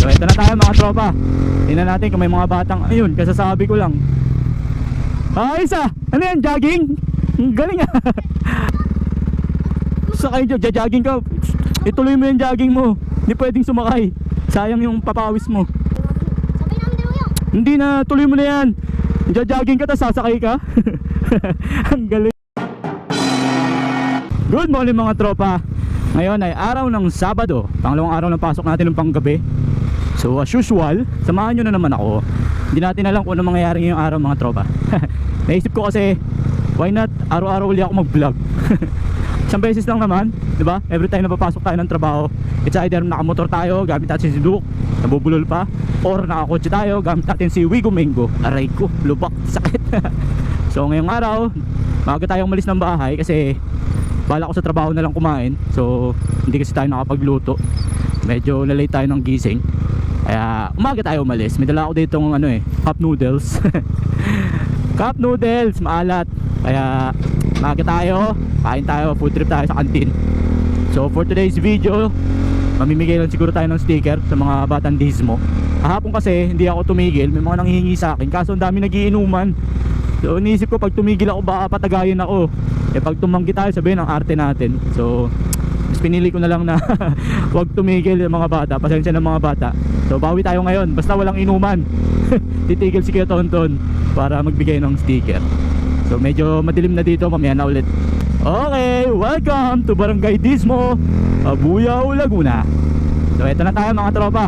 So ito na tayo mga tropa. Tingnan natin kung may mga batang, ayun, kasasabi ko lang. Isa! Ano yan, jogging? Galing ah. Sakay dyan, jogging ka. Ituloy mo yung jogging mo. Hindi pwedeng sumakay. Sayang yung papawis mo. Sabay namin dalawa yan. Hindi na, tuloy mo na yan. Jogging ka, tapos sasakay ka. Ang galing. Good morning mga tropa. Ngayon ay araw ng Sabado, pangalawang araw ng pasok natin ng panggabi. So as usual, samahan nyo na naman ako. Hindi natin alam kung ano mangyayari ngayong araw mga tropa. Naisip ko kasi, why not araw-araw ulit ako mag-vlog. Isang beses lang naman, di ba? Every time na papasok tayo ng trabaho, it's either nakamotor tayo, gamit natin si Duke, nabubulol pa, or nakakotse tayo, gamit natin si Wigo Mango. Aray ko, lubak, sakit. So ngayong araw, maaga tayong umalis ng bahay kasi bala ko sa trabaho na lang kumain. So hindi kasi tayo nakapagluto, medyo na-late tayo ng gising, kaya umaga tayo umalis. May dala ako dito ng cup noodles. Cup noodles, maalat. Kaya maaga tayo, kain tayo, food trip tayo sa kantin. So for today's video, mamimigay lang siguro tayo ng sticker sa mga batang Dismo. Kahapon kasi hindi ako tumigil, may mga nanghihingi sa akin, kaso ang dami nagiinuman. So iniisip ko pag tumigil ako baka patagayin ako. Pag tumanggi tayo sabihin ang arte natin. So mas pinili ko na lang na wag tumigil yung mga bata. Pasensya ng mga bata. So bawi tayo ngayon, basta walang inuman. Titigil si Kuya Tonton para magbigay ng sticker. So medyo madilim na dito, mamaya na ulit. Okay, welcome to Barangay Dismo, Abuyao, Laguna. So eto na tayo mga tropa.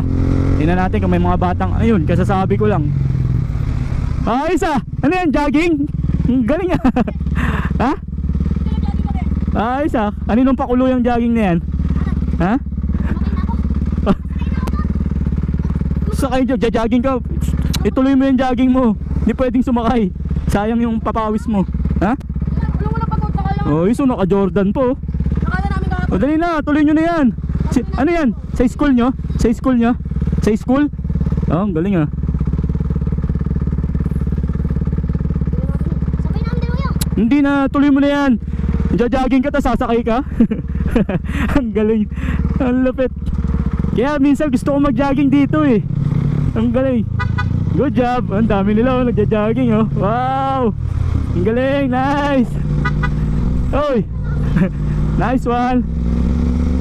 Tingnan natin kung may mga batang, ayun, kasasabi ko lang. Isa! Ano yan, jogging? Galing ah. Ha? Isa, aninong pakulo yung jogging na yan? Ha? Sakay dyan, jogging ka. Ituloy mo yung jogging mo. Hindi pwedeng sumakay. Sayang yung papawis mo. Ha? Walang wala pagod ka lang. Oh, iso naka Jordan po. Nakala namin kahapon. O dali na, tuloy nyo na yan. Ano yan? Sa school nyo? Sa school nyo? Sa school? Oh, ang galing ah. Sabay namin dalawa yan. Hindi na, tuloy mo na yan. Jogging ka, tapos sasakay ka. Ang galing. Ang lupit. Kaya minsan gusto ko mag-jogging dito eh. Ang galing. Good job. Ang dami nila nagja-jogging oh. Wow. Ang galing, nice. Oy. Nice one.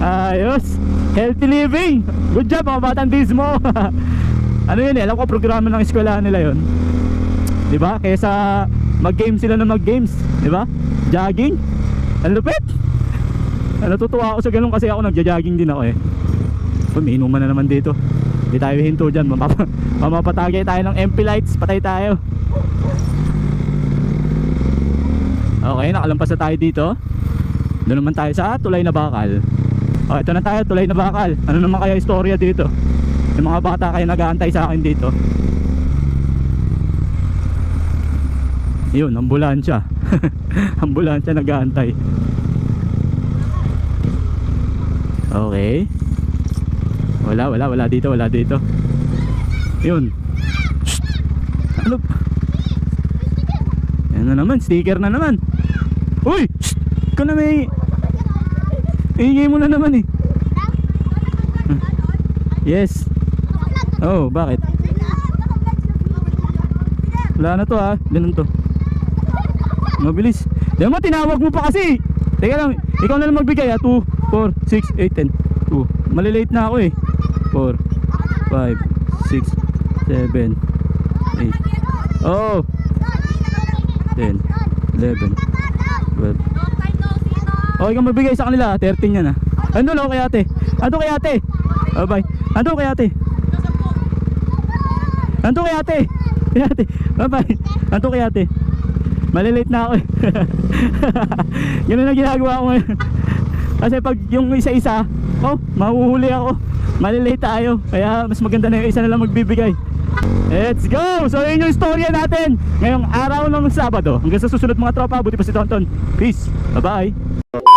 Ayos. Healthy living. Good job mga batang Dismo. Ano yun eh, alam ko programa ng eskwelahan nila yun. Diba? Kaysa mag-games sila na mag-games. Diba? Jogging. Ang lupit. Natutuwa ako sa ganun kasi ako nagja-jogging din ako eh. So, may inuman na naman dito. Hindi tayo hinto dyan. Mamapatagay tayo ng MP lights. Patay tayo. Okay, nakalampas na tayo dito. Doon naman tayo sa Tulay na Bakal. Okay, ito na tayo, Tulay na Bakal. Ano naman kaya istorya dito? Yung mga bata kayo nag-aantay sa akin dito. Yun, ambulansya. Ambulansya nag-aantay. Okay. Wala dito, wala dito. Yun. Shhh. Ano? Yan na naman, sticker na naman. Uy! Shhh. Ikaw na may ingay mo na naman eh. Yes. Oh, bakit? Wala na to ha, ganun to. Mabilis. Di mo, tinawag mo pa kasi. Teka lang, ikaw na lang magbigay ha. 2, 4, 6, 8, 10. 2. Malilate na ako eh. 4, 5, 6, 7, 8. Oh. 10, 11, 12. Okay kang magbigay sa kanila. 13 yan ha. Ando lang kay ate. Ando kay ate. Oh, bye. Ando kay ate. Ando kay ate. Kay ate. Bye bye. Ando kay ate. Malilate na ako eh. Ganun na ginagawa ko ngayon. Kasi pag yung isa-isa, oh, mahuhuli ako. Malilate tayo. Kaya mas maganda na yung isa na lang magbibigay. Let's go! So yun yung istorya natin ngayong araw ng Sabado. Hanggang sa susunod mga tropa. Buti pa si Tonton. Peace. Bye bye.